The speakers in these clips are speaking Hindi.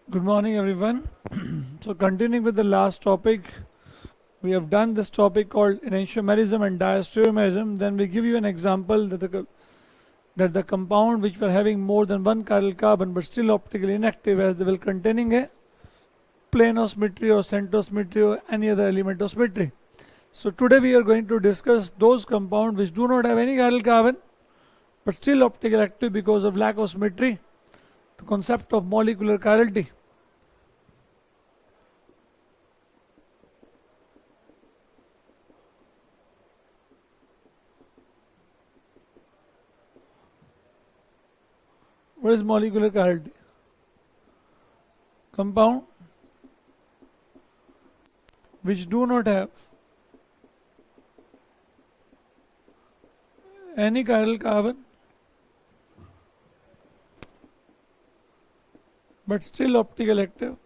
Good morning, everyone. So, continuing with the last topic, we have done this topic called enantiomerism and diastereomerism. Then we give you an example that the compound which were having more than one chiral carbon but still optically inactive, as they will containing a plane of symmetry or center of symmetry or any other element of symmetry. So today we are going to discuss those compounds which do not have any chiral carbon but still optically active because of lack of symmetry. The concept of molecular chirality. What is molecular chirality? Compound which do not have any chiral carbon but still optically active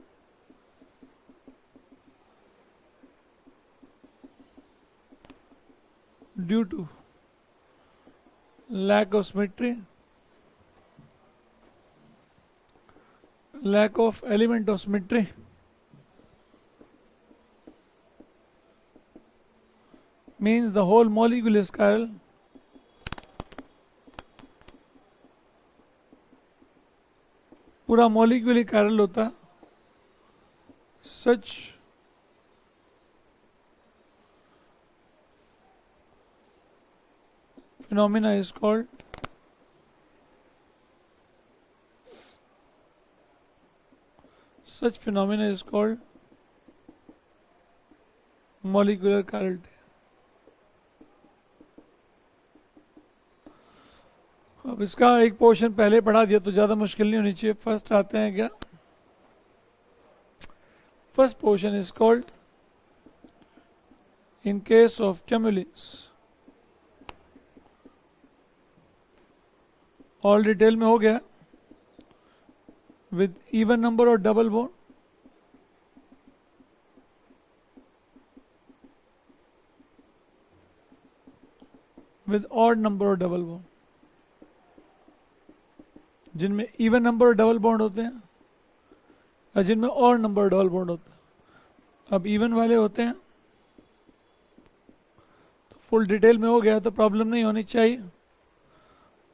due to lack of symmetry, lack of element of symmetry, means the whole molecule is chiral. पूरा मॉलिक्यूल ही chiral होता. Such phenomena is called molecular chirality. अब इसका एक पोर्शन पहले पढ़ा दिया तो ज़्यादा मुश्किल नहीं होनी चाहिए. फर्स्ट आते हैं क्या? First portion is called in case of cumulenes. All detail में हो गया विद इवन नंबर और double bond. With odd number और डबल बॉन्ड, जिनमें इवन नंबर और डबल बॉन्ड होते हैं और जिनमें और नंबर और डबल बॉन्ड होता है. अब इवन वाले होते हैं तो फुल डिटेल में हो गया तो प्रॉब्लम नहीं होनी चाहिए.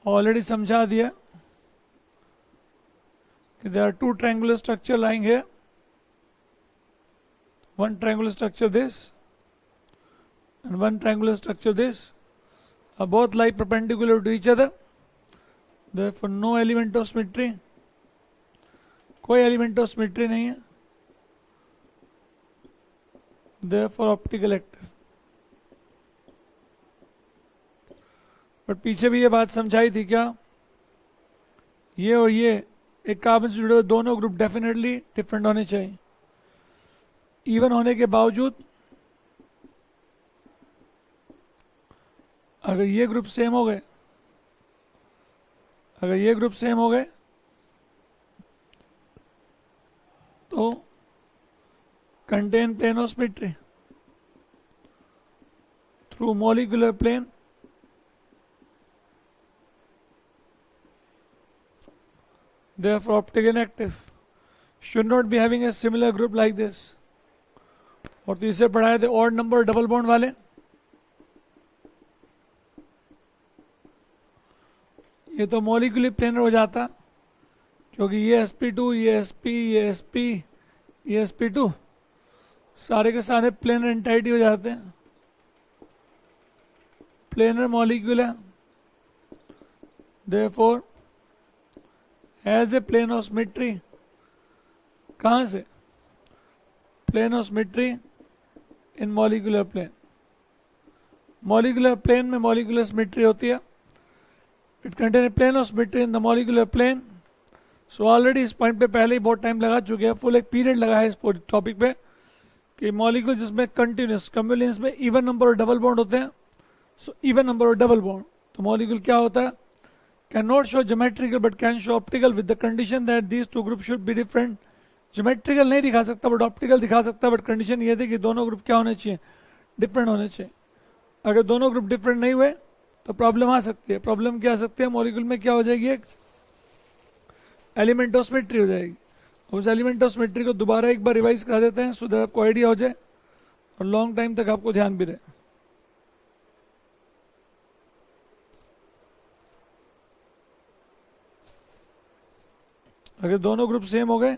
ऑलरेडी समझा दिया कि there are two triangular structure lying here. One triangular structure this and one triangular structure this are both lie perpendicular to each other. Therefore no element of symmetry, कोई element of symmetry नहीं है. Therefore optical active. बट पीछे भी ये बात समझाई थी क्या? ये और ये एक कार्बन से जुड़े हुए दोनों ग्रुप डेफिनेटली डिफरेंट होने चाहिए. इवन होने के बावजूद अगर ये ग्रुप सेम हो गए, तो contain plane of symmetry through molecular plane. Therefore optically inactive. Should not be having a similar group like this. और तीसरे पढ़ाए थे odd number डबल बॉन्ड वाले. ये तो मॉलिक्यूलर प्लेनर हो जाता क्योंकि ये sp2, ये sp, ये sp, ये sp2 सारे के सारे प्लेनर एंटाइटी हो जाते हैं. प्लेनर मॉलिक्यूल है. Therefore as a plane of symmetry. कहां से? Plane of symmetry in molecular plane. Molecular plane में मॉलिक्यूलर सिमेट्री होती है. It contain a plane of symmetry in the molecular plane. So already इस पॉइंट पे पहले ही बहुत टाइम लगा चुके हैं. फुल एक पीरियड लगा है इस टॉपिक पे कि मॉलिक्यूल जिसमें कंटिन्यूस कम्युलेंस में इवन नंबर और डबल बॉन्ड होते हैं. सो इवन नंबर और डबल बॉन्ड तो मॉलिक्यूल क्या होता है? Can not show geometrical but can show optical with the condition that these two group should be different. Geometrical नहीं दिखा सकता बट ऑप्टिकल दिखा सकता है. बट कंडीशन ये थी कि दोनों ग्रुप क्या होने चाहिए? डिफरेंट होने चाहिए. अगर दोनों ग्रुप डिफरेंट नहीं हुए तो प्रॉब्लम आ सकती है. प्रॉब्लम क्या आ सकती है? मॉलिक्यूल में क्या हो जाएगी? एक एलिमेंट ऑफ सिमेट्री हो जाएगी. उस एलिमेंट ऑफ सिमेट्री को दोबारा एक बार रिवाइज करा देते हैं सो दैट आपको आइडिया हो जाए और लॉन्ग टाइम तक आपको ध्यान भी रहे। अगर दोनों ग्रुप सेम हो गए,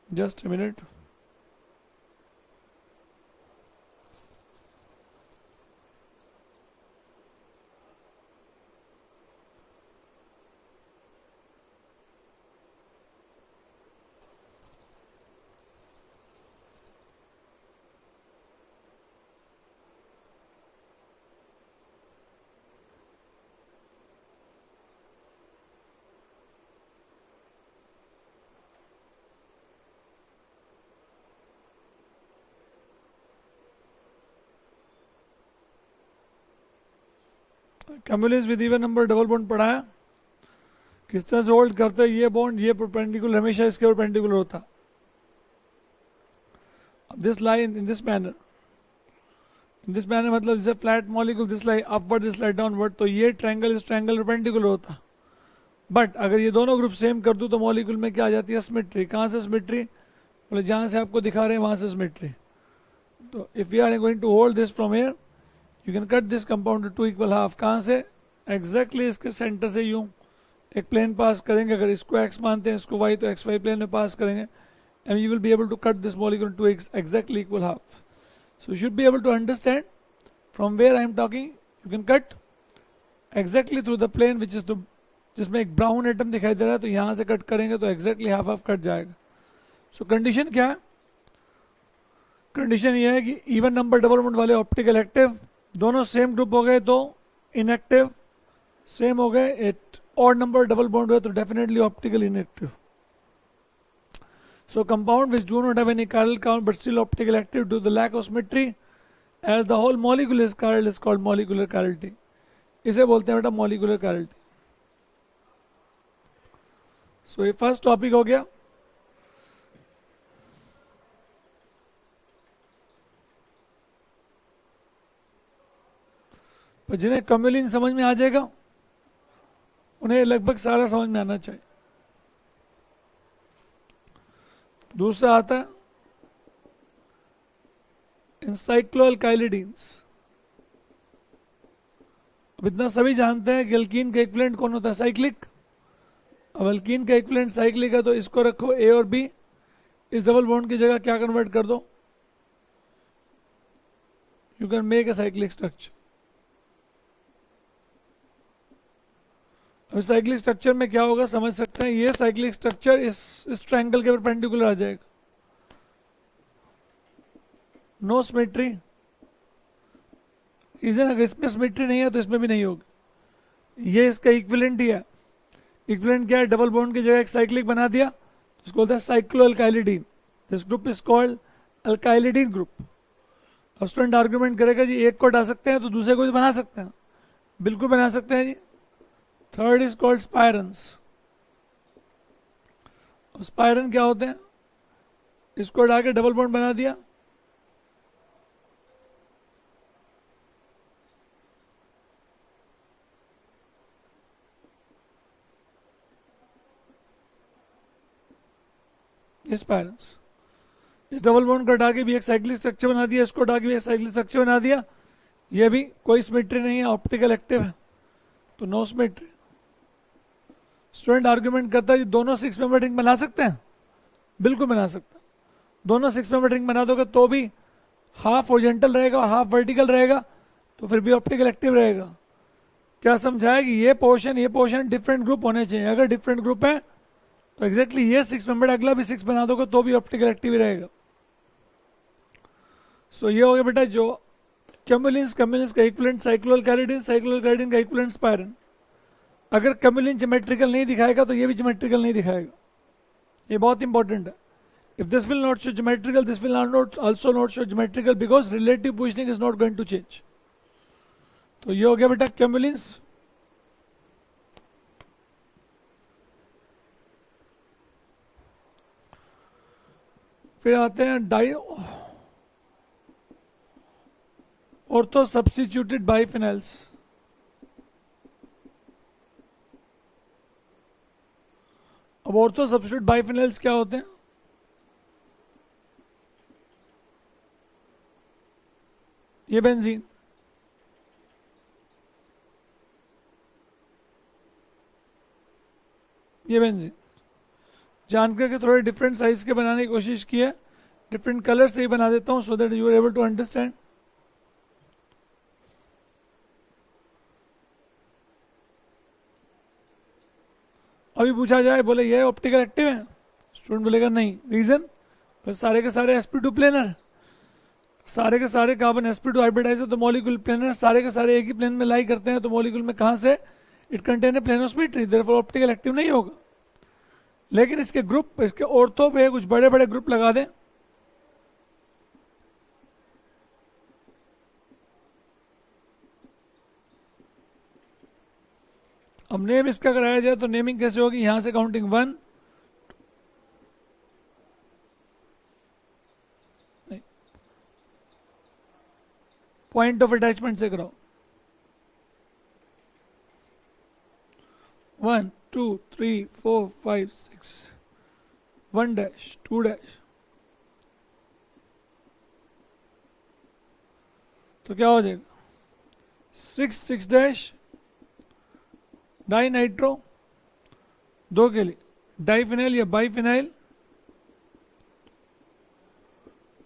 just a minute, communist with even number double bond पढ़ाया, किस तरह से होल्ड करते हैं ये बॉन्ड, ये परपेंडिकुलर हमेशा इसके परपेंडिकुलर होता। This line in this manner, in this manner मतलब जैसे flat molecule this lie upward this lie downward, तो ये ट्रायंगल इस ट्रायंगल परपेंडिकुलर होता। बट अगर ये दोनों ग्रुप सेम कर दूं तो मॉलिक्यूल में क्या आ जाती है, सिमेट्री। कहाँ से सिमेट्री, बोले जहाँ से आपको दिखा रहे हैं वहां से सिमेट्री। तो if you are going to hold this from here, you can cut this compound to equal half. कहाँ से, एग्जैक्टली इसके सेंटर से यूं एक प्लेन पास करेंगे। अगर इसको एक्स मानते हैं इसको वाई, तो एक्स वाई प्लेन में पास करेंगे and you will be able to cut this molecule to exactly equal half. So you should be able to understand from where I am talking. You can cut exactly through the plane which is the, जिसमें एक ब्राउन एटम दिखाई दे रहा है, तो यहां से कट करेंगे तो एग्जैक्टली हाफ हाफ कट जाएगा। सो कंडीशन क्या है, कंडीशन ये है कि इवन नंबर डबल बॉन्ड वाले ऑप्टिकल एक्टिव, दोनों सेम ग्रुप हो गए तो इनएक्टिव, सेम हो गए at odd number double bond हुए तो definitely optical inactive. So compound which do not have any chiral count but still optically active due to the lack of symmetry as the whole molecule is chiral is called molecular chirality. इसे बोलते हैं बेटा molecular chirality. So ये फर्स्ट टॉपिक हो गया। पर जिन्हें कम्युलिन समझ में आ जाएगा उन्हें लगभग सारा समझ में आना चाहिए। दूसरा आता है एनसाइक्लोअल्काइलिडीन्स। अब इतना सभी जानते हैं कि एल्कीन का इक्विवेलेंट कौन होता है, साइक्लिक। अब एल्कीन का इक्विवेलेंट साइक्लिक है तो इसको रखो ए और बी, इस डबल बॉन्ड की जगह क्या कन्वर्ट कर दो, you can make a cyclic structure. अब साइक्लिक स्ट्रक्चर में क्या होगा समझ सकते हैं, ये साइक्लिक स्ट्रक्चर इस ट्रायंगल के परपेंडिकुलर आ जाएगा। नो सिमेट्री, रीजन अगर इसमें सिमेट्री नहीं है तो इसमें भी नहीं होगी। ये इसका इक्विवेलेंट ही है। इक्विवेलेंट क्या है, डबल बॉन्ड की जगह एक साइक्लिक बना दिया, इसको बोलते हैं cycloalkylidene. This group is called alkylidene group. अब स्टूडेंट आर्गुमेंट करेगा जी एक को हटा सकते हैं तो दूसरे को भी बना सकते हैं, बिल्कुल बना सकते हैं जी। Third is called spiranes. Spirane क्या होते हैं, इसको हटा के डबल बॉन्ड बना दिया, ये स्पायरन्स। इस डबल बॉन्ड को हटा के भी एक साइक्लिक स्ट्रक्चर बना दिया, इसको हटा के भी एक साइक्लिक स्ट्रक्चर बना दिया। ये भी कोई सिमेट्री नहीं है, ऑप्टिकल एक्टिव है तो नो सिमेट्री। स्टूडेंट आर्गुमेंट करता है कि दोनों 6 मेंबर रिंग बना सकते हैं, बिल्कुल बना सकते हैं। दोनों 6 मेंबर रिंग बना दोगे तो भी हाफ हॉरिजॉन्टल रहेगा और हाफ वर्टिकल रहेगा, तो फिर भी ऑप्टिकल एक्टिव रहेगा। क्या समझाया कि ये पोर्शन डिफरेंट ग्रुप होने चाहिए। अगर डिफरेंट ग्रुप है तो एग्जैक्टली ये 6 मेंबर अगला भी 6 बना दोगे तो भी ऑप्टिकल एक्टिव रहेगा। सो ये हो गया बेटा जो कम्युलिन्स का इक्विवेलेंट साइक्लोअल्काइलिडीन का इक्विवेलेंट स्पायरन। अगर कम्युलिन ज्योमेट्रिकल नहीं दिखाएगा तो ये भी ज्योमेट्रिकल नहीं दिखाएगा, ये बहुत इंपॉर्टेंट है। If this will not show geometrical, this will not also not show geometrical because relative positioning is not going to change. तो ये हो गया बेटा कम्युलिन्स। फिर आते हैं डाई ऑर्थो सब्स्टिट्यूटेड बाइफिनाइल्स। अब ऑर्थो सब्स्टिट्यूट बाइफिनाइल्स क्या होते हैं? ये बेंजीन, ये बेंजीन जान करके थोड़े डिफरेंट साइज के बनाने की कोशिश की है, डिफरेंट कलर से ही बना देता हूं so that you are able to understand. अभी पूछा जाए बोले ये ऑप्टिकल एक्टिव है, स्टूडेंट बोलेगा नहीं, रीजन? बस सारे के सारे sp2 प्लेनर, सारे के सारे कार्बन sp2 हाइब्रिडाइज है तो मॉलिक्यूल प्लेनर, सारे के सारे एक ही प्लेन में लाई करते हैं तो मॉलिक्यूल में कहां से? It contain A plano symmetry, therefore optical active नहीं होगा। लेकिन इसके ग्रुप, इसके ऑर्थो पे कुछ बड़े बड़े ग्रुप लगा दें, अब नेम इसका कराया जाए तो नेमिंग कैसे होगी? यहां से काउंटिंग 1, पॉइंट ऑफ अटैचमेंट से कराओ, 1 2 3 4 5 6, 1 डैश 2 डैश, तो क्या हो जाएगा? 6 6 डैश डाई नाइट्रो, 2 के लिए डाइफिनाइल या biphenyl,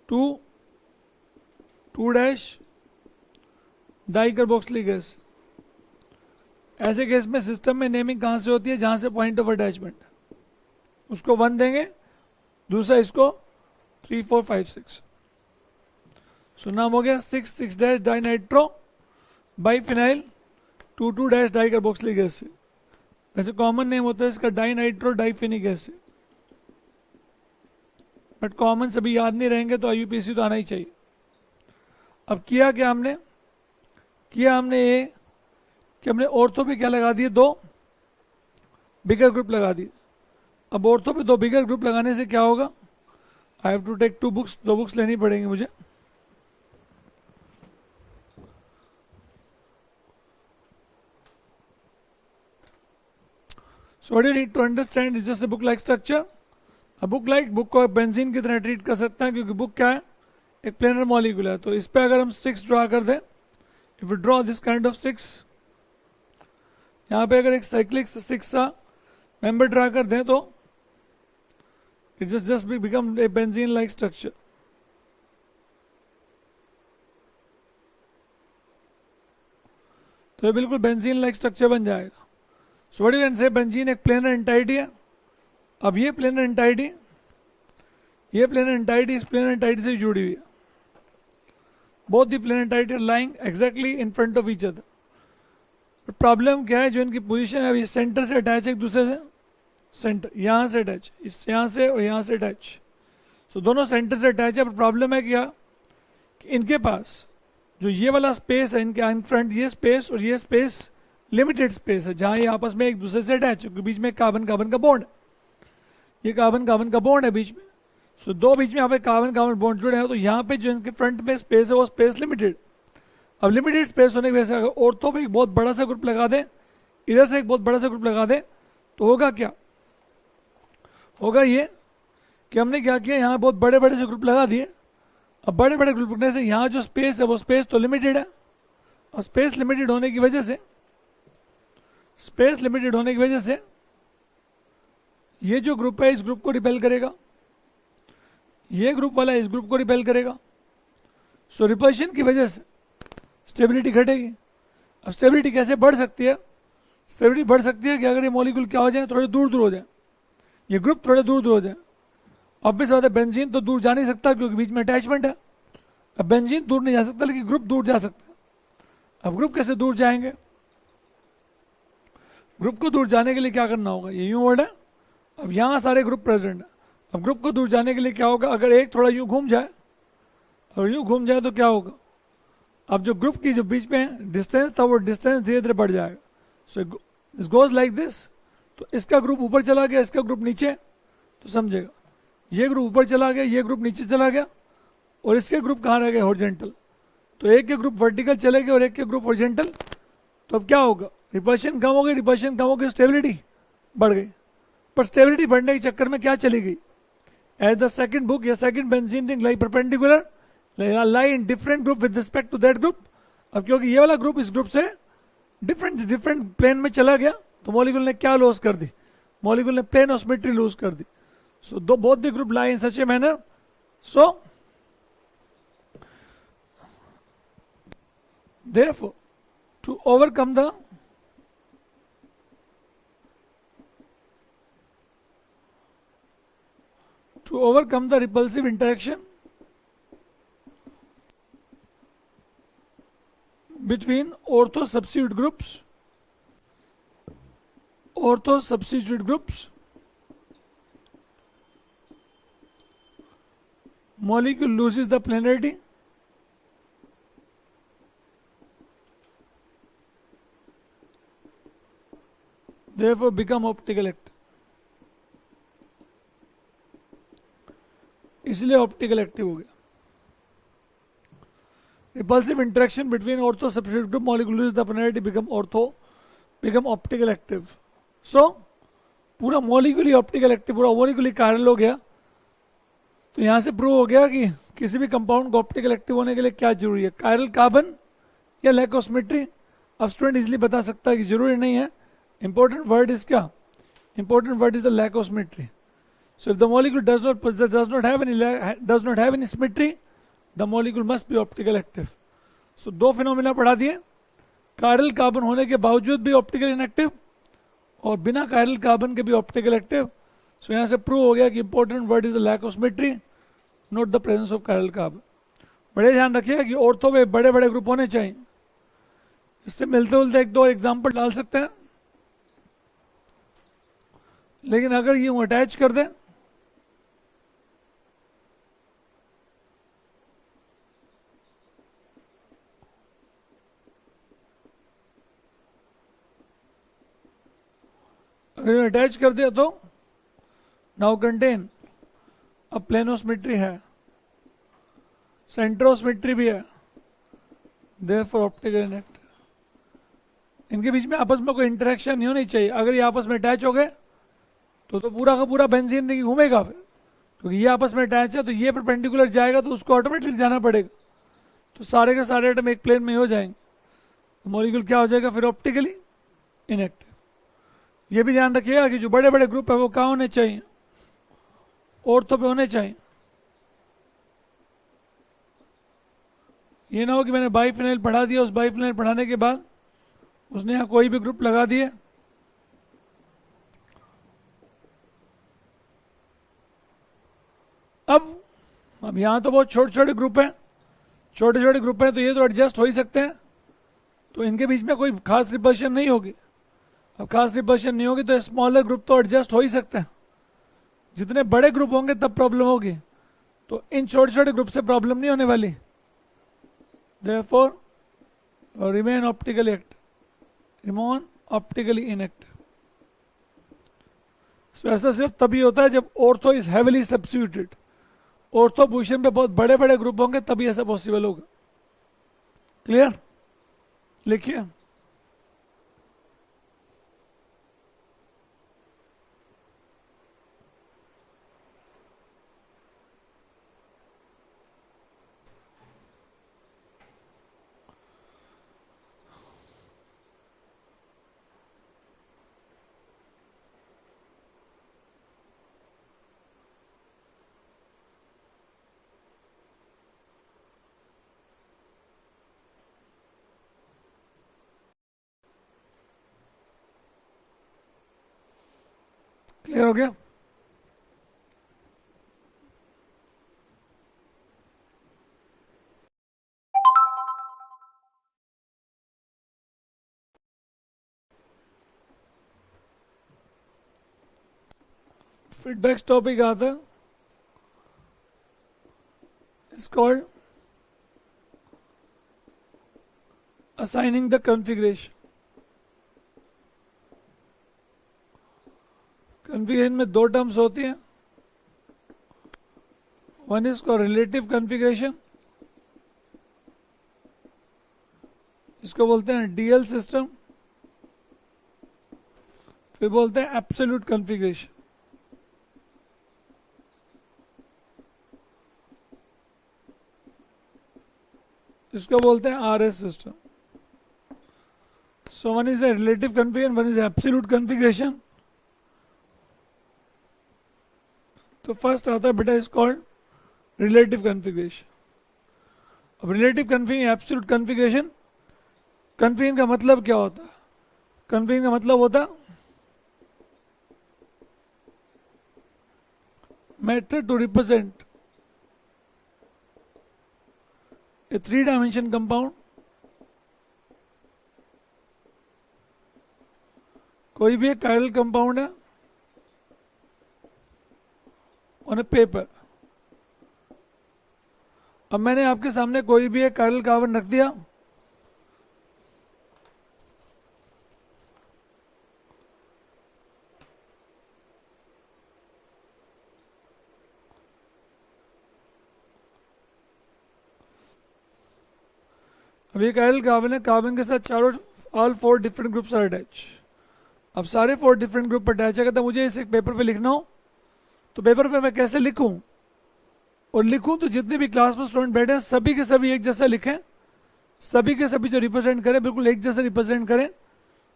2 2 dash di carboxylic acid. ऐसे केस में सिस्टम में नेमिंग कहां से होती है? जहां से पॉइंट ऑफ अटैचमेंट, उसको 1 देंगे, दूसरा इसको 3 4 5 6, सो नाम हो गया 6 6 dash di nitro biphenyl 2 2 dash di carboxylic acid. वैसे कॉमन नेम होता है इसका di nitro diphenic acid, but common सभी याद नहीं रहेंगे तो आईयूपीएसी तो आना ही चाहिए। अब किया क्या हमने? किया हमने ये कि हमने ऑर्थो पे क्या लगा दिए? 2 बिगर ग्रुप लगा दिए। अब ऑर्थो पे 2 बिगर ग्रुप लगाने से क्या होगा? I have to take 2 books, 2 books लेनी पड़ेंगी मुझे। So what you need to understand is just a book like structure. A book like, book को बेंजीन की तरह ट्रीट कर सकते हैं क्योंकि बुक क्या है? एक प्लेनर मॉलिक्यूल है। तो इस पे अगर हम 6 ड्रा कर दें, if you draw this kind of 6, यहाँ पे अगर एक साइक्लिक 6 का मेंबर ड्रा कर दें तो it just become a benzene like structure. तो ये बिल्कुल बेंजीन लाइक स्ट्रक्चर बन जाएगा। So what you can say, benzene एक प्लेनर एंटाइटी है। अब ये प्लेनर एंटाइटी, ये प्लेनर एंटाइटी इस प्लेनर एंटाइटी से जुड़ी हुई है। Both the planar entity are lying exactly in front of each other. Problem क्या है? जो इनकी पोजीशन है अभी सेंटर से अटैच है एक दूसरे से, सेंटर यहां से अटैच, इस यहां से और यहां से अटैच, सो दोनों सेंटर से अटैच है। पर प्रॉब्लम है क्या कि इनके पास जो ये वाला स्पेस है इनके इन फ्रंट, ये स्पेस और ये स्पेस लिमिटेड स्पेस है जहां ये आपस में एक दूसरे से अटैच है, क्योंकि बीच में कार्बन कार्बन का बॉन्ड, ये कार्बन कार्बन का बॉन्ड है बीच में। सो दो बीच में यहाँ पे कार्बन कार्बन बॉन्ड जुड़े हैं, तो यहाँ पे जो इनके फ्रंट में स्पेस है वो स्पेस लिमिटेड। अब लिमिटेड स्पेस होने की वजह से अगर ऑर्थो पे एक बहुत बड़ा सा ग्रुप लगा दें, इधर से एक बहुत बड़ा सा ग्रुप लगा दें, तो होगा क्या? होगा ये कि हमने क्या किया, यहाँ बहुत बड़े बड़े से ग्रुप लगा दिए। अब बड़े बड़े ग्रुप लगने से यहाँ जो स्पेस है वो स्पेस तो लिमिटेड है, और स्पेस लिमिटेड होने की वजह से, स्पेस लिमिटेड होने की वजह से ये जो ग्रुप है इस ग्रुप को रिपेल करेगा, ये ग्रुप वाला इस ग्रुप को रिपेल करेगा। सो रिपल्शन की वजह से स्टेबिलिटी घटेगी। अब स्टेबिलिटी कैसे बढ़ सकती है? स्टेबिलिटी बढ़ सकती है कि अगर ये मॉलिक्यूल क्या हो जाए, थोड़े दूर दूर हो जाए, ये ग्रुप थोड़े दूर दूर हो जाए। ऑब्वियस बात है बेंजीन तो दूर जा नहीं सकता क्योंकि बीच में अटैचमेंट है। अब बेंजीन दूर नहीं जा सकता लेकिन ग्रुप दूर जा सकता है। अब ग्रुप कैसे दूर जाएंगे? ग्रुप को दूर जाने के लिए क्या करना होगा? ये यूं वर्ड है। अब यहां सारे ग्रुप प्रेजेंट है। अब ग्रुप को दूर जाने के लिए क्या होगा? अगर एक थोड़ा यूं घूम जाए, और यूं घूम जाए तो क्या होगा? अब जो ग्रुप की जो बीच में डिस्टेंस था वो डिस्टेंस धीरे धीरे बढ़ जाएगा। So this goes like this. तो इसका ग्रुप ऊपर चला गया, इसका ग्रुप नीचे, तो समझेगा ये ग्रुप ऊपर चला गया, ये ग्रुप नीचे चला गया, और इसके ग्रुप कहाँ रह गए? हॉरिजॉन्टल। तो एक के ग्रुप वर्टिकल चले गए और एक के ग्रुप हॉरिजॉन्टल। तो अब क्या होगा? रिपल्शन कम हो गई, रिपल्शन कम हो गई, स्टेबिलिटी बढ़ गई। पर स्टेबिलिटी बढ़ने के चक्कर में क्या चली गई, एज द सेकंड बुक या second benzene ring lie perpendicular lie in different group with respect to that group. अब क्योंकि ये वाला ग्रुप इस ग्रुप से डिफरेंट प्लेन में चला गया, तो मॉलिक्यूल ने क्या लॉस कर दी, मॉलिक्यूल ने प्लेन ऑफ सिमेट्री लूज कर दी। सो दो both the group lie in such a manner, so therefore to overcome the repulsive interaction between ortho substitute groups, molecule loses the planarity therefore become optical active, इसलिए ऑप्टिकल एक्टिव हो गया। Repulsive interaction between ortho substitute group molecule lose the polarity become optical active. So पूरा मॉलिक्यूल ही ऑप्टिकल एक्टिव, पूरा मॉलिक्यूल ही कायरल हो गया। तो यहां से प्रूव हो गया कि किसी भी कंपाउंड को ऑप्टिकल एक्टिव होने के लिए क्या जरूरी है, कायरल कार्बन या लैक ऑफ सिमेट्री। अब स्टूडेंट इजिली बता सकता है कि जरूरी नहीं है, इंपॉर्टेंट वर्ड इज क्या, important word is the lack of symmetry. So if the molecule does not have any symmetry, the molecule must be optical active. So दो फिनोमिना पढ़ा दिए, कायरल कार्बन होने के बावजूद भी ऑप्टिकल इनएक्टिव और बिना कायरल कार्बन के भी ऑप्टिकल एक्टिव। सो यहां से प्रूव हो गया कि important word is the lack of symmetry, not the presence of chiral carbon. बड़े ध्यान रखिएगा कि ऑर्थो में बड़े बड़े ग्रुप होने चाहिए। इससे मिलते जुलते एक दो एग्जाम्पल डाल सकते हैं, लेकिन अगर यूं अटैच कर दें अटैच कर दिया तो नाउ कंटेन अब प्लेनोसिमेट्री है, सेंट्रोसिमेट्री भी है, देयरफॉर ऑप्टिकल इनएक्टिव। इनके बीच में आपस में कोई इंटरेक्शन नहीं होनी चाहिए। अगर ये आपस में अटैच हो गए तो पूरा का पूरा बेंजीन नहीं घूमेगा फिर, क्योंकि ये आपस में अटैच है तो ये परपेंडिकुलर जाएगा तो उसको ऑटोमेटिकली जाना पड़ेगा, तो सारे के सारे एटम एक प्लेन में हो जाएंगे, तो मॉलिक्यूल क्या हो जाएगा फिर ऑप्टिकली इनएक्टिव। ये भी ध्यान रखिएगा कि जो बड़े बड़े ग्रुप है वो कहाँ होने चाहिए, ऑर्थो पे होने चाहिए। ये ना हो कि मैंने बाइफिनाइल पढ़ा दिया, उस बाइफिनाइल पढ़ाने के बाद उसने यहाँ कोई भी ग्रुप लगा दिए, अब यहां तो बहुत छोटे छोटे ग्रुप हैं, छोटे छोटे ग्रुप हैं तो ये तो एडजस्ट हो ही सकते हैं, तो इनके बीच में कोई खास रिपल्शन नहीं होगी। अब खास रिपल्शन नहीं होगी तो स्मॉलर ग्रुप तो एडजस्ट हो ही सकते हैं। जितने बड़े ग्रुप होंगे तब प्रॉब्लम होगी, तो इन छोटे छोटे ग्रुप से प्रॉब्लम नहीं होने वाली। Therefore remain optically active, remain optically inactive. ऐसा सिर्फ तभी होता है जब ortho is heavily substituted, ortho position पे बहुत बड़े बड़े ग्रुप होंगे तभी ऐसा पॉसिबल होगा। क्लियर, लिखिए। क्लियर हो गया। फिर नेक्स्ट टॉपिक आता है, it's called assigning the configuration. Configuration में दो टर्म्स होती हैं, one is called relative configuration, इसको बोलते हैं डीएल सिस्टम, फिर बोलते हैं एब्सोल्यूट कॉन्फ़िगरेशन। इसको बोलते हैं RS system. So one is a relative configuration, one is absolute configuration. तो फर्स्ट आता है बेटा इज कॉल्ड रिलेटिव कॉन्फ़िगरेशन. अब relative configuration, absolute configuration, configuration का मतलब क्या होता है? कॉन्फ़िगरेशन का मतलब होता है method to represent a 3-dimension compound. कोई भी एक कायरल कंपाउंड है ऑन ए पेपर. अब मैंने आपके सामने कोई भी एक कायरल कार्बन रख दिया. अब ये कायरल कार्बन है, कार्बन के साथ चारों all 4 different groups are attach. अब सारे 4 डिफरेंट ग्रुप अटैच है. कहता मुझे इसे पेपर पे लिखना हो तो पेपर पे मैं कैसे लिखूं? और लिखूं तो जितने भी क्लास में स्टूडेंट बैठे हैं सभी के सभी एक जैसा लिखें, सभी के सभी जो रिप्रेजेंट करें बिल्कुल एक जैसा रिप्रेजेंट करें.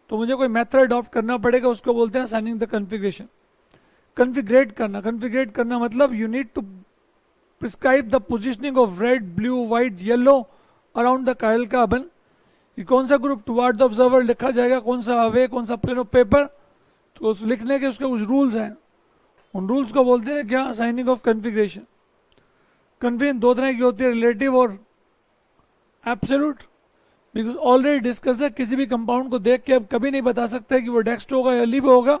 तो मुझे कोई मेथड अडॉप्ट करना पड़ेगा, उसको बोलते हैं असाइनिंग द कॉन्फ़िगरेशन. कॉन्फ़िगरेट करना, कॉन्फ़िगरेट करना मतलब you need to prescribe the positioning of red, blue, white, yellow around the chiral carbon. कि कौन सा ग्रुप टुवार्ड द ऑब्जर्वर लिखा जाएगा, कौन सा अवे, कौन सा प्लेन ऑफ पेपर. तो उस लिखने के उसके कुछ रूल्स हैं. उन रूल्स को बोलते हैं क्या? Assigning of configuration. कॉन्फ़िगरेशन 2 तरह की होती है, रिलेटिव और एब्सोल्यूट. बिकॉज ऑलरेडी डिस्कस है, किसी भी कंपाउंड को देख के अब कभी नहीं बता सकते कि वो डेक्स्ट्रो होगा या लिवो होगा.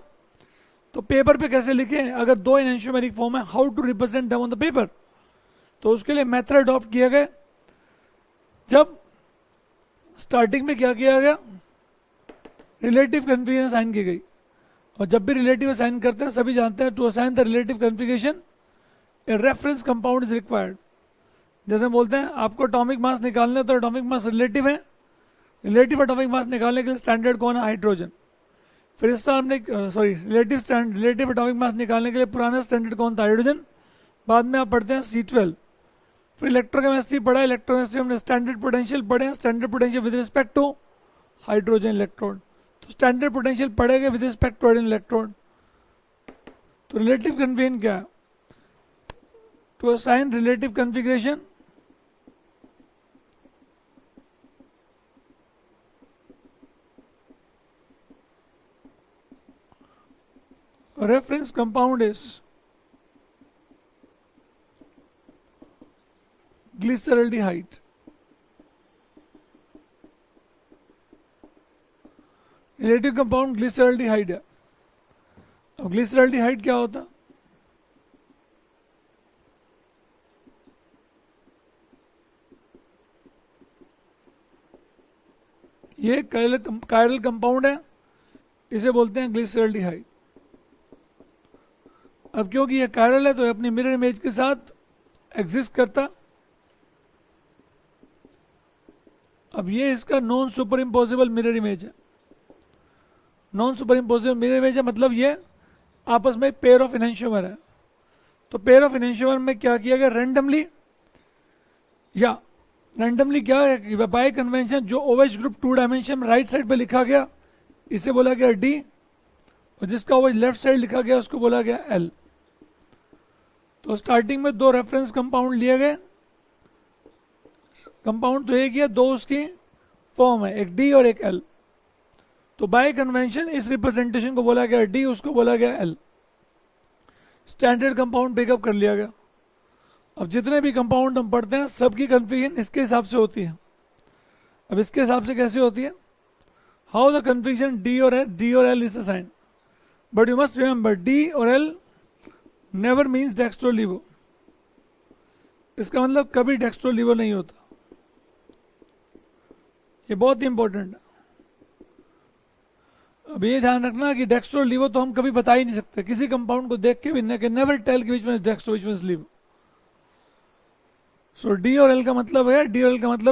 तो पेपर पे कैसे लिखें? अगर 2 एनएंशियोमेरिक फॉर्म है, how to represent them on the paper. तो उसके लिए मेथड अडॉप्ट किए गए. जब स्टार्टिंग में क्या किया गया? रिलेटिव कॉन्फ़िगरेशन असाइन की गई. और जब भी रिलेटिव असाइन करते हैं सभी जानते हैं, to assign the relative configuration a reference compound is required. जैसे बोलते हैं आपको एटॉमिक मास निकालने, तो एटॉमिक मास रिलेटिव है. रिलेटिव एटॉमिक मास निकालने के लिए स्टैंडर्ड कौन है? हाइड्रोजन. फिर इस साल हमने रिलेटिव एटॉमिक मास निकालने के लिए पुराना स्टैंडर्ड कौन था? हाइड्रोजन. बाद में आप पढ़ते हैं C12. फिर इलेक्ट्रोकेमिस्ट्री पढ़ा, इलेक्ट्रोकेमिस्ट्री हमने स्टैंडर्ड पोटेंशियल पढ़े हैं. Standard potential with respect to hydrogen electron. तो स्टैंडर्ड पोटेंशियल पढ़ेंगे with respect to hydrogen electron. तो रिलेटिव कॉन्फ़िगरेशन क्या है? To assign relative configuration reference compound is glyceraldehyde. Relative compound glyceraldehyde है. अब ग्लिसरल्डिहाइड क्या होता? ये कायरल कंपाउंड है, इसे बोलते हैं ग्लिसरल्डिहाइड. अब क्योंकि ये कायरल है तो ये अपनी मिरर इमेज के साथ एग्जिस्ट करता. अब ये इसका non superimposable mirror image है. Non superimposable mirror image है मतलब ये आपस में पेयर ऑफ इनहेंशियोमर है. तो पेयर ऑफ इनहेंशियोमर में क्या किया गया? रैंडमली क्या है? बाय कन्वेंशन जो OH ग्रुप 2 डायमेंशन में राइट साइड पे लिखा गया इसे बोला गया D, और जिसका OH लेफ्ट साइड लिखा गया उसको बोला गया L. तो स्टार्टिंग में 2 रेफरेंस कंपाउंड लिए गए. कंपाउंड तो एक ही है, 2 उसकी फॉर्म है, एक D और एक L. तो बाय कन्वेंशन इस रिप्रेजेंटेशन को बोला गया D, उसको बोला गया L. स्टैंडर्ड कंपाउंड पिकअप कर लिया गया. अब जितने भी कंपाउंड हम पढ़ते हैं सबकी कन्फिगरेशन इसके हिसाब से होती है. अब इसके हिसाब से कैसे होती है? हाउ द कन्फिगरेशन D और L is assigned. But you must remember D और L नेवर मीन्स डेक्स्ट्रो लिवो. इसका मतलब कभी डेक्स्ट्रो लिवो नहीं होता. ये बहुत ही इंपॉर्टेंट है. अब ये ध्यान रखना कि डेक्स्ट्रो लिवो तो हम कभी बता ही नहीं सकते. किसी कंपाउंड को देख के भी नेवर टेल कि which one is dextro which one is levo. So D और L का मतलब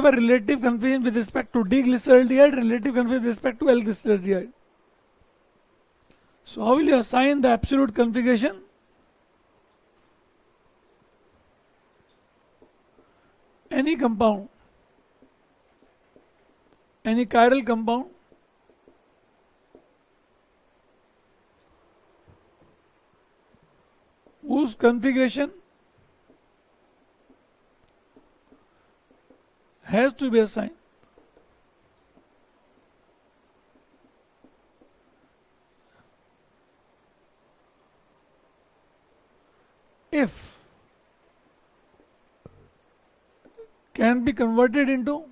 है relative configuration with respect to D glyceraldehyde, relative configuration with respect to L glyceraldehyde. So how will you assign the absolute configuration? Any compound any chiral compound whose configuration has to be assigned if can be converted into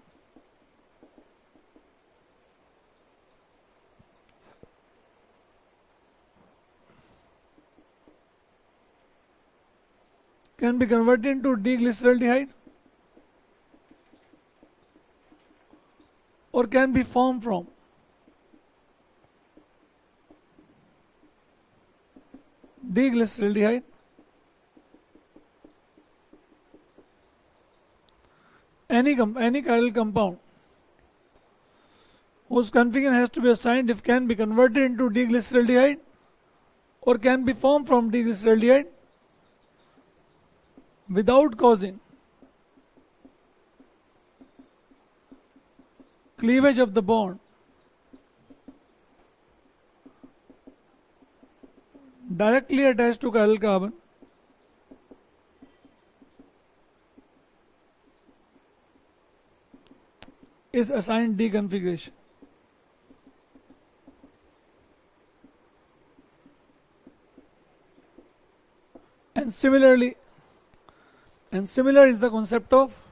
D-glyceraldehyde or can be formed from D-glyceraldehyde any chiral compound whose configuration has to be assigned if can be converted into D-glyceraldehyde or can be formed from D-glyceraldehyde without causing cleavage of the bond directly attached to chiral carbon is assigned D configuration. And similar is the concept of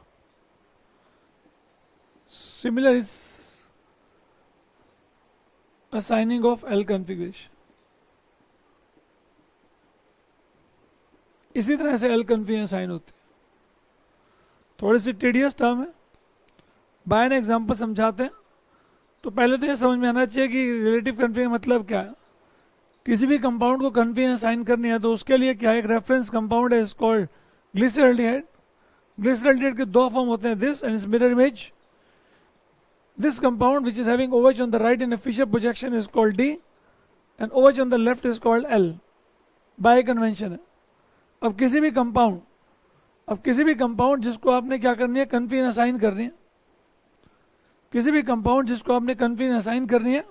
assigning of L configuration. इसी तरह से L configuration असाइन होती है. थोड़ी सी टीडियस टर्म है, बाय एन एग्जाम्पल समझाते हैं. तो पहले तो ये समझ में आना चाहिए कि रिलेटिव कन्फिगरेशन मतलब क्या है. किसी भी कंपाउंड को कन्फिगरेशन असाइन करनी है तो उसके लिए क्या एक रेफरेंस कंपाउंड है, इज कॉल्ड ग्लिसरल्डिहाइड. ग्लिसरल्डिहाइड के दो फॉर्म होते हैं, this and it's mirror image. This compound which is having OH on the right in a Fisher projection is called D and OH on the left is called L. Bye convention है. अब किसी भी कंपाउंड जिसको आपने क्या करनी है, कन्फिगरेशन असाइन करनी है. किसी भी कंपाउंड जिसको आपने कन्फिगरेशन असाइन करनी है,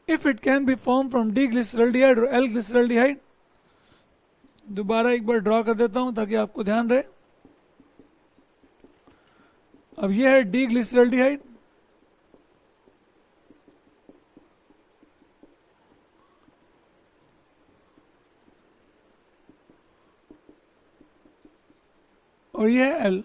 if it can be form from D glyceraldehyde और एल ग्लिसरल्डिहाइड. दोबारा एक बार ड्रॉ कर देता हूं ताकि आपको ध्यान रहे. अब यह है डी ग्लिसरल्डिहाइड, और ये है एल.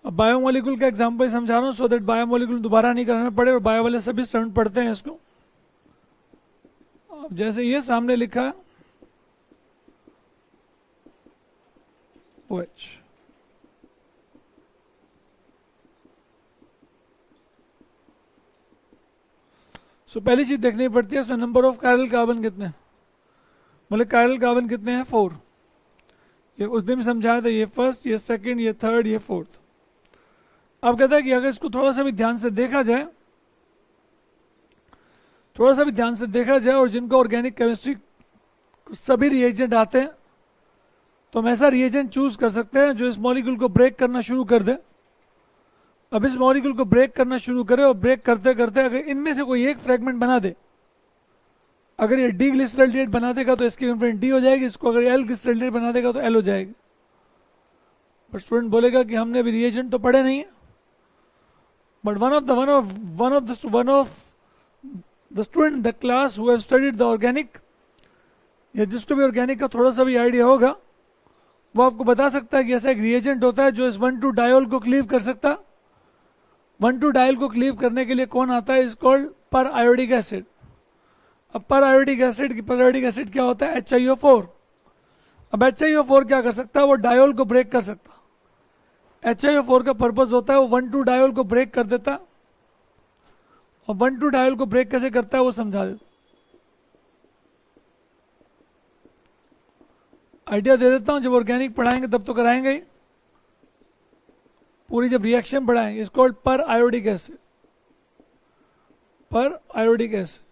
अब बायोमोलिक्यूल का एग्जांपल समझा रहा हूं सो दैट बायोमोलिक्यूल दोबारा नहीं कराना पड़े और बायो वाले सभी स्टूडेंट पढ़ते हैं इसको. अब जैसे ये सामने लिखा है OH, सो पहली चीज देखनी पड़ती है इसमें नंबर ऑफ कायरल कार्बन कितने, मतलब कायरल कार्बन कितने हैं, 4. ये उस दिन समझाया था, ये फर्स्ट, ये सेकंड, ये थर्ड, ये फोर्थ. अब कहता है कि अगर इसको थोड़ा सा भी ध्यान से देखा जाए और जिनको ऑर्गेनिक केमिस्ट्री सभी रिएजेंट आते हैं तो हम ऐसा रिएजेंट चूज कर सकते हैं जो इस मॉलिक्यूल को ब्रेक करना शुरू कर दे. अब इस मॉलिक्यूल को ब्रेक करना शुरू करे और ब्रेक करते करते अगर इनमें से कोई एक फ्रेगमेंट बना दे, अगर ये डी ग्लिसरल्डिहाइड बना देगा तो इसकी कन्फिगरेशन डी हो जाएगी. इसको अगर एल ग्लिसरल्डिहाइड बना देगा तो एल हो जाएगी. बट स्टूडेंट बोलेगा कि हमने अभी रिएजेंट तो पढ़े नहीं है. But one of the student in the class who have studied the organic, या जिसको भी ऑर्गेनिक का थोड़ा सा भी आइडिया होगा वो आपको बता सकता है कि ऐसा एक रिएजेंट होता है जो इस 1,2 डायोल को क्लीव कर सकता है. 1,2 डायोल को क्लीव करने के लिए कौन आता है, is called periodic acid. अब पर आयोडिक एसिड क्या होता है, HiO4. अब HiO4 क्या कर सकता है, वो डायोल को ब्रेक कर सकता. HiO4 का पर्पस होता है वो 1,2 डायोल को ब्रेक कर देता, और 1,2 डायोल को ब्रेक कैसे करता है वो समझा देता. आइडिया दे देता हूं, जब ऑर्गेनिक पढ़ाएंगे तब तो कराएंगे ही. पूरी जब रिएक्शन पढ़ाएंगे, it's called periodic acid. Periodic acid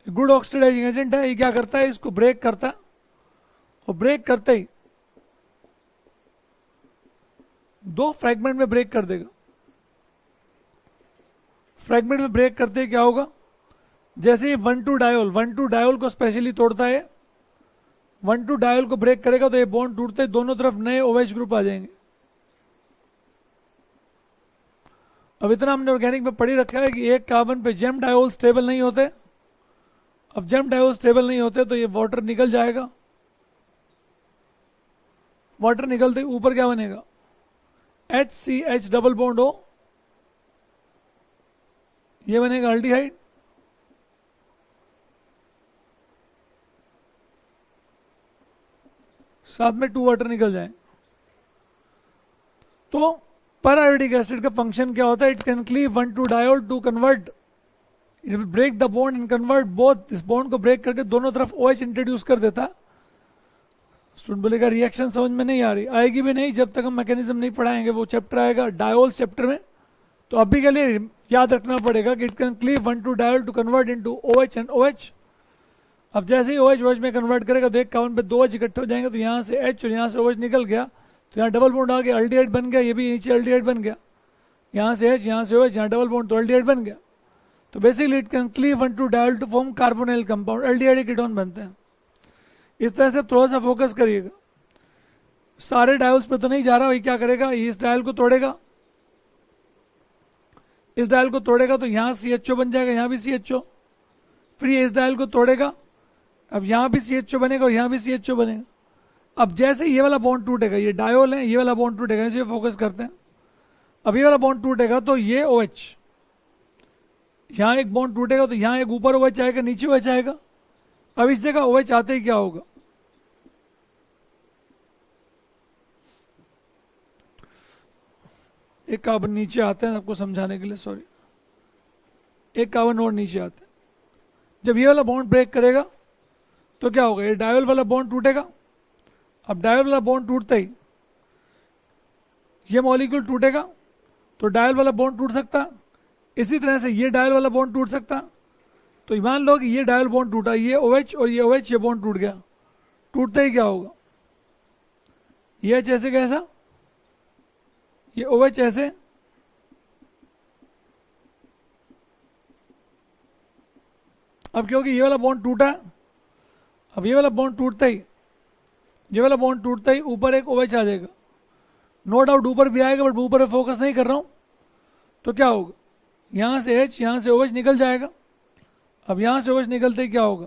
good oxidising agent है. ये क्या करता है, इसको ब्रेक करता, और ब्रेक करते ही दो फ्रैगमेंट में ब्रेक कर देगा। फ्रैगमेंट में ब्रेक करते ही क्या होगा, जैसे ही 1,2 डायोल को स्पेशली तोड़ता है, 1,2 डायोल को ब्रेक करेगा तो ये बॉन्ड टूटते ही दोनों तरफ नए OH ग्रुप आ जाएंगे। अब इतना हमने ऑर्गेनिक में पढ़ी रखा है कि एक कार्बन पे जेम डायोल स्टेबल नहीं होते। अब जेम डायोल स्टेबल नहीं होते तो ये वाटर निकल जाएगा। वाटर निकलते ऊपर क्या बनेगा, HCH डबल बॉन्ड O, ये बनेगा अल्डिहाइड। साथ में 2 वाटर निकल जाए। तो पर आयोडिक एसिड का फंक्शन क्या होता है, it can cleave 1,2 diol to convert, it will break the bond and convert both. इस बॉन्ड को ब्रेक करके दोनों तरफ OH इंट्रोड्यूस कर देता। स्टूडेंट बोलेगा रिएक्शन समझ में नहीं आ रही, आएगी भी नहीं जब तक हम मैकेनिज्म नहीं पढ़ाएंगे। वो चैप्टर आएगा डायोल्स चैप्टर में। तो अभी के लिए याद रखना पड़ेगा कि it can cleave 1,2 diol to convert into OH and OH। अब जैसे ही OH में कन्वर्ट करेगा तो एक कार्बन पे 2 H इकट्ठे हो जाएंगे, तो यहाँ से H और यहाँ से OH निकल गया, तो यहाँ डबल बॉन्ड आ गया, अल्डिहाइड बन गया। ये भी नीचे अल्डिहाइड बन गया, यहाँ से H यहाँ से OH, यहाँ डबल बॉन्ड, तो अल्डिहाइड बन गया। तो basically it can cleave 1,2 diol to form carbonyl compound, aldehyde ketone बनते हैं। इस तरह से थोड़ा सा फोकस करिएगा। सारे डायोल्स पे तो नहीं जा रहा, वही क्या करेगा, इस डायल को तोड़ेगा, इस डायल को तोड़ेगा तो यहाँ CHO बन जाएगा, यहाँ भी CHO। फिर ये इस डायल को तोड़ेगा, अब यहाँ भी CHO बनेगा और यहाँ भी CHO बनेगा। अब जैसे ये वाला बॉन्ड टूटेगा, ये डायोल है, ये वाला बॉन्ड टूटेगा, इसे फोकस करते हैं। अब ये वाला बॉन्ड टूटेगा तो ये OH, यहाँ एक बॉन्ड टूटेगा तो यहाँ एक ऊपर OH आएगा, नीचे OH आएगा। अब इस जगह OH आते ही क्या होगा, एक कार्बन नीचे आते हैं आपको समझाने के लिए, सॉरी, एक कार्बन और नीचे आते हैं। जब ये वाला बॉन्ड ब्रेक करेगा तो क्या होगा, ये डायोल वाला बॉन्ड टूटेगा। अब डायोल वाला बॉन्ड टूटते ही ये मॉलिक्यूल टूटेगा, तो डायोल वाला बॉन्ड टूट सकता। इसी तरह से ये डायोल वाला बॉन्ड टूट सकता। तो मान लो कि ये डायोल बॉन्ड टूटा, ये OH और ये OH, ये बॉन्ड टूट गया। टूटते ही क्या होगा, ये H ऐसे कैसा, ये OH ऐसे, अब क्योंकि ये वाला बॉन्ड टूटा, अब ये वाला बॉन्ड टूटता ही, ये वाला बॉन्ड टूटता ही ऊपर एक OH आ जाएगा। नो डाउट ऊपर भी आएगा, बट ऊपर पे फोकस नहीं कर रहा हूं। तो क्या होगा, यहां से H, यहां से OH निकल जाएगा। अब यहां से OH निकलते ही क्या होगा,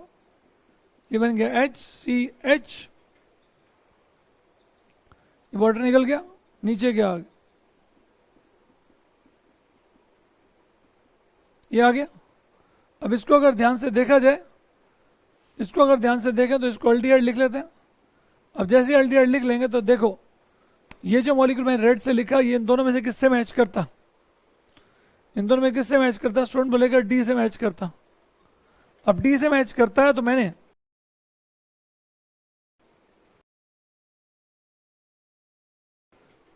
ये बन गया HCH, वाटर निकल गया, नीचे क्या आ गया, ये आ गया। अब इसको अगर ध्यान से देखा जाए, इसको अगर ध्यान से देखें तो इसको अल्डिहाइड लिख लेते हैं। अब जैसे अल्डिहाइड लिख लेंगे तो देखो, ये जो मॉलिक्यूल मैंने रेड से लिखा, ये इन दोनों में से किससे मैच करता, इन दोनों में किससे मैच करता, स्टूडेंट बोलेगा D से मैच करता। अब D से मैच करता है तो मैंने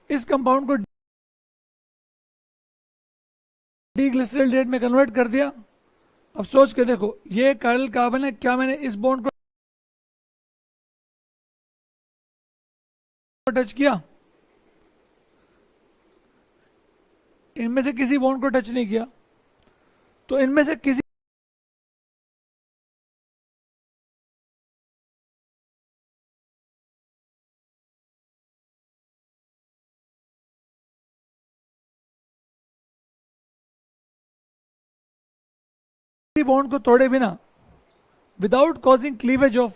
इस कंपाउंड को डीग्लिसरॉल्डिहाइड में कन्वर्ट कर दिया। अब सोच के देखो, ये काइरल कार्बन है, क्या मैंने इस बॉन्ड को टच किया, इनमें से किसी बॉन्ड को टच नहीं किया। तो इनमें से किसी बॉन्ड को तोड़े बिना, without causing cleavage of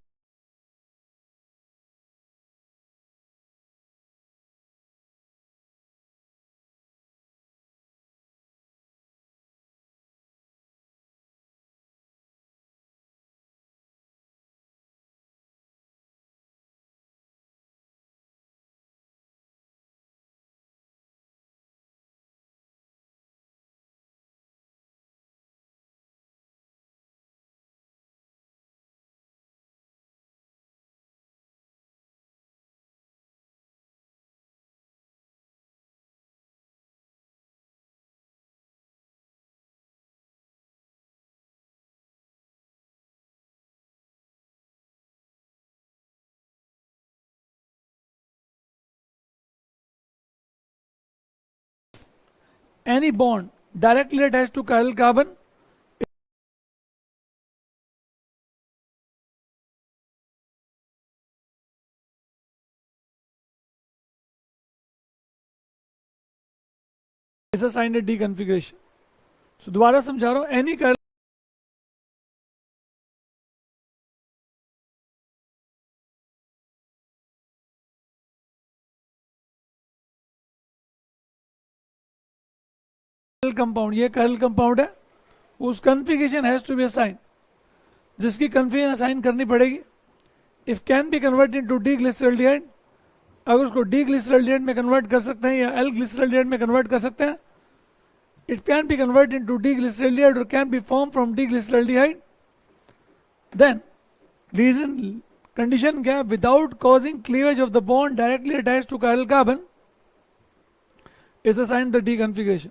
any bond directly attached to chiral carbon is assigned a D configuration. So दोबारा समझा रहा हूं, any chiral कंपाउंड, ये chiral कंपाउंड है, उस configuration has to be assign, जिसकी कन्फिगरेशन असाइन करनी पड़ेगी. If can be convert into D glyceraldehyde, अगर उसको डी ग्लिसरॉल्डिहाइड में कन्वर्ट कर सकते हैं या एल ग्लिसरॉल्डिहाइड में कन्वर्ट कर सकते हैं. It can be convert into D glyceraldehyde और can be form from D glyceraldehyde. Then reason condition क्या है? Without causing cleavage of the bond directly attached to chiral carbon is assign the D configuration.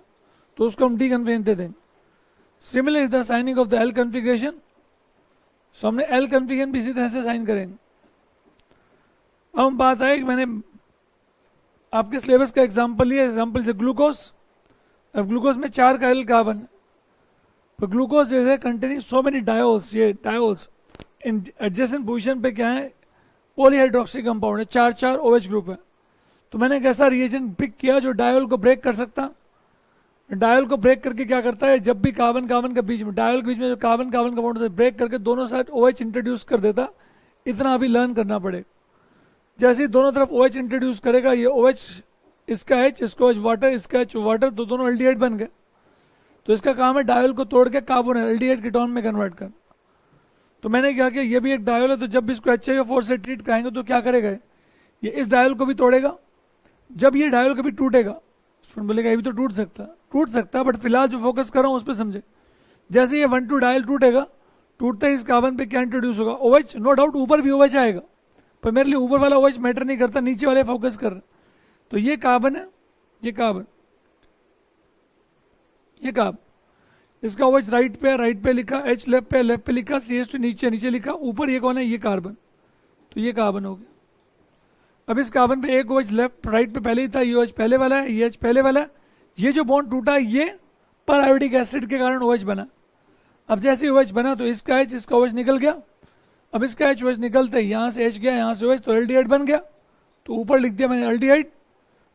तो उसको हम डी कन्फिगरेशन दे देंगे. Similar is the signing of the L configuration. So हमने एल कन्फिगरेशन भी इसी तरह से साइन करेंगे. अब हम बात आए कि मैंने आपके सिलेबस का एग्जांपल लिया, एग्जांपल से ग्लूकोज. अब ग्लूकोज में 4 chiral कार्बन, तो ग्लूकोज जैसे कंटेनिंग सो मेनी डायोल्स, ये डायोल्स इन एडजेसेंट पोजीशन पे क्या है? पॉलीहाइड्रोक्सी कंपाउंड है, 4 OH ग्रुप है. तो मैंने एक ऐसा रिएजेंट पिक किया जो डायोल को ब्रेक कर सकता. डायल को ब्रेक करके क्या करता है? जब भी कार्बन कार्बन के बीच में, डायल के बीच में जो कार्बन कार्बन का बॉन्ड होता है, ब्रेक करके दोनों साइड OH इंट्रोड्यूस कर देता. इतना अभी लर्न करना पड़ेगा. जैसे ही दोनों तरफ OH इंट्रोड्यूस करेगा, ये OH इसका H, इसको H वाटर, इसका H वाटर, तो दोनों एल्डिहाइड बन गए. तो इसका काम है डायल को तोड़ के कार्बन एल्डिहाइड कीटोन में कन्वर्ट कर. तो मैंने क्या किया, ये भी एक डायल है, तो जब भी इसको HIO4 से ट्रीट कराएंगे तो क्या करेगा? ये इस डायल को भी तोड़ेगा. जब ये डायल कभी टूटेगा, स्टूडेंट बोलेगा ये भी तो टूट सकता है, बट फिलहाल जो फोकस कर रहा हूं उस पर समझे. जैसे ये 1,2 डायल टूटेगा, टूटते ही इस कार्बन पे क्या इंट्रोड्यूस होगा? OH. नो डाउट ऊपर भी OH आएगा, पर मेरे लिए ऊपर वाला OH मैटर नहीं करता, नीचे वाले फोकस कर रहे. तो ये कार्बन है, ये कार्बन, ये कार्बन, इसका OH राइट पे लिखा, H लेफ्ट पे लिखा, CH2 नीचे लिखा, ऊपर ये कौन है? ये कार्बन. तो ये कार्बन हो गया. अब इस कार्बन पे एक OH लेफ्ट राइट पे पहले ही था, ये OH पहले वाला है, ये H पहले वाला है. ये जो बॉन्ड टूटा है ये पर आयोडिक एसिड के कारण OH बना. अब जैसे OH बना तो इसका H, इसका OH निकल गया. अब इसका H OH निकलते ही यहां से H गया, यहां से OH, तो एल्डिहाइड बन गया. तो ऊपर लिख दिया मैंने एल्डिहाइड,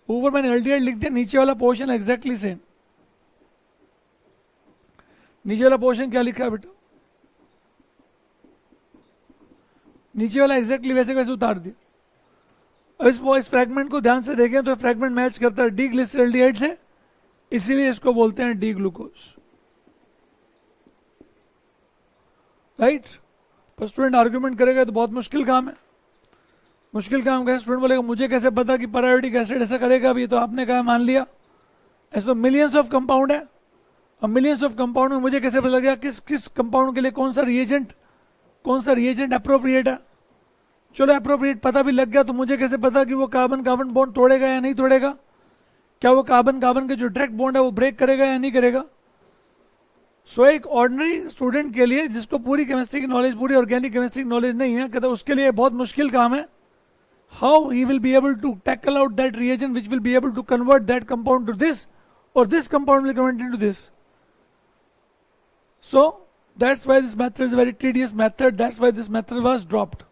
ऊपर मैंने एल्डिहाइड लिख दिया. नीचे वाला पोर्शन एग्जैक्टली सेम. नीचे वाला पोर्शन क्या लिखा है बेटा? नीचे वाला एग्जैक्टली वैसे वैसे उतार दिया. अब इस फ्रैगमेंट को ध्यान से देखें तो फ्रैगमेंट मैच करता है डी ग्लिसरॉल्डिहाइड से, इसीलिए इसको बोलते हैं डी ग्लूकोज. राइट. पर स्टूडेंट आर्ग्यूमेंट करेगा तो बहुत मुश्किल काम है. मुश्किल काम का स्टूडेंट बोलेगा मुझे कैसे पता कि पैरायोडिक एसिड ऐसा करेगा? अभी तो आपने कहा, मान लिया. ऐसे तो मिलियंस ऑफ कंपाउंड है. अब मिलियंस ऑफ कंपाउंड में मुझे कैसे पता लग गया किस कंपाउंड के लिए कौन सा रिएजेंट अप्रोप्रिएट है? चलो अप्रोप्रिएट पता भी लग गया, तो मुझे कैसे पता कि वो कार्बन कार्बन बॉन्ड तोड़ेगा या नहीं तोड़ेगा? क्या वो कार्बन कार्बन के जो डायरेक्ट बॉन्ड है वो ब्रेक करेगा या नहीं करेगा? सो एक ऑर्डिनरी स्टूडेंट के लिए जिसको पूरी केमिस्ट्री की नॉलेज, पूरी ऑर्गेनिक केमिस्ट्री की नॉलेज नहीं है, कहता उसके लिए बहुत मुश्किल काम है. How he will be able to tackle out that reagent which will be able to convert that compound to this, और this compound will convert into this. So that's why this method is very tedious method. That's why this method was dropped.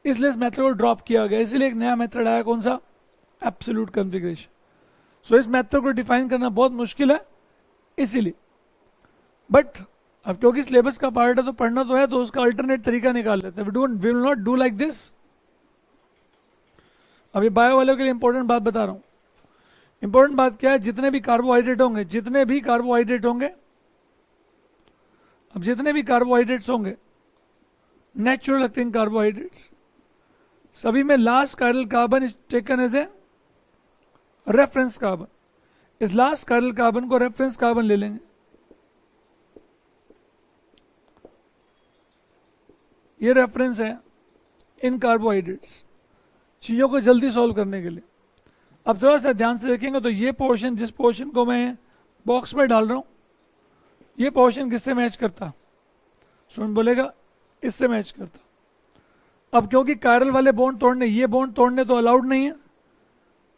इसलिए इस मेथड को ड्रॉप किया गया. इसीलिए एक नया मेथड आया, कौन सा? Absolute configuration. सो इस मेथड को डिफाइन करना बहुत मुश्किल है इसीलिए. बट अब क्योंकि सिलेबस का पार्ट है तो पढ़ना तो है, तो उसका अल्टरनेट तरीका निकाल लेते हैं. We will not do like this. अभी बायो वालों के लिए इंपॉर्टेंट बात बता रहा हूं. इंपॉर्टेंट बात क्या है? जितने भी कार्बोहाइड्रेट होंगे, अब जितने भी कार्बोहाइड्रेट्स होंगे, नेचुरल अक्टिंग कार्बोहाइड्रेट्स, सभी में last chiral carbon is taken as a reference carbon. इस लास्ट chiral कार्बन को रेफरेंस कार्बन ले लेंगे. ये रेफरेंस है इन कार्बोहाइड्रेट्स, चीजों को जल्दी सॉल्व करने के लिए. अब थोड़ा सा ध्यान से देखेंगे तो ये पोर्शन, जिस पोर्शन को मैं बॉक्स में डाल रहा हूं, ये पोर्शन किससे मैच करता? स्टूडेंट बोलेगा इससे मैच करता. अब क्योंकि chiral वाले बॉन्ड तोड़ने, ये बॉन्ड तोड़ने तो अलाउड नहीं है.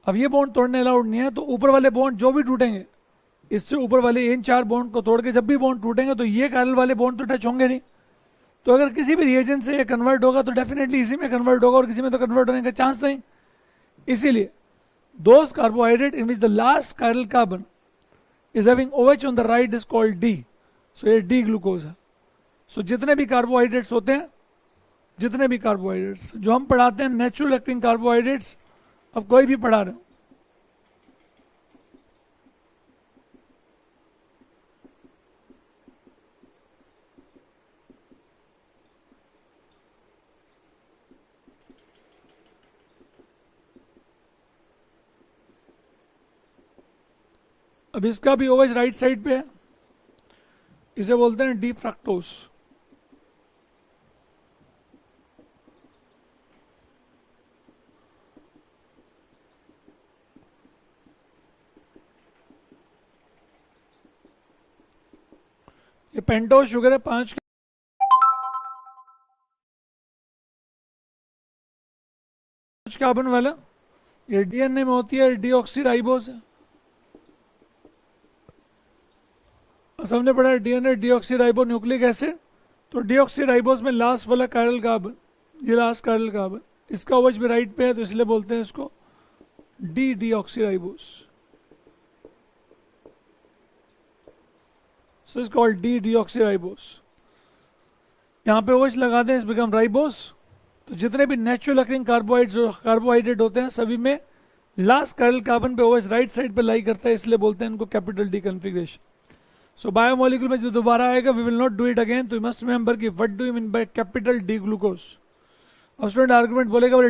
अब ये बॉन्ड तोड़ने अलाउड नहीं है, तो ऊपर वाले बॉन्ड जो भी टूटेंगे इससे ऊपर वाले इन 4 बॉन्ड को तोड़ के जब भी बॉन्ड टूटेंगे तो ये कायरल वाले बॉन्ड तो टच होंगे नहीं। तो अगर किसी भी रिएजेंट से ये कन्वर्ट होगा तो डेफिनेटली इसी में कन्वर्ट होगा और किसी में तो कन्वर्ट होने का चांस नहीं। इसीलिए those carbohydrate in which the last chiral carbon is having OH on the right is called D. So ये डी ग्लूकोज है। सो जितने भी कार्बोहाइड्रेट्स होते हैं, जितने भी कार्बोहाइड्रेट्स जो हम पढ़ाते हैं नेचुरल एक्टिंग कार्बोहाइड्रेट्स, अब कोई भी पढ़ा रहे हो, अब इसका भी OH राइट साइड पे है, इसे बोलते हैं डी फ्रक्टोज। ये पेंटोज शुगर है 5 कार्बन वाला, ये DNA में होती है डीऑक्सीराइबोज है। हमने पढ़ा है DNA डीऑक्सीराइबो न्यूक्लिक एसिड, तो डीऑक्सीराइबोज में लास्ट वाला कायरल कार्बन, ये लास्ट कायरल कार्बन, इसका OH भी राइट पे है तो इसलिए बोलते हैं इसको D deoxyribose. So it's called D deoxyribose. यहाँ पे OH लगा दें, इस बिकम राइबोस। तो जितने भी नेचुरल अकरिंग कार्बोहाइड्रेट होते हैं सभी में लास्ट कायरल कार्बन पे OH राइट साइड पे लाई करता है, इसलिए बोलते हैं इनको capital D configuration. So biomolecule में जो दोबारा आएगा we will not do it again, तो यू मस्ट रिमेंबर कि what do you mean by capital D glucose. अब स्टूडेंट आर्गुमेंट बोलेगा बोले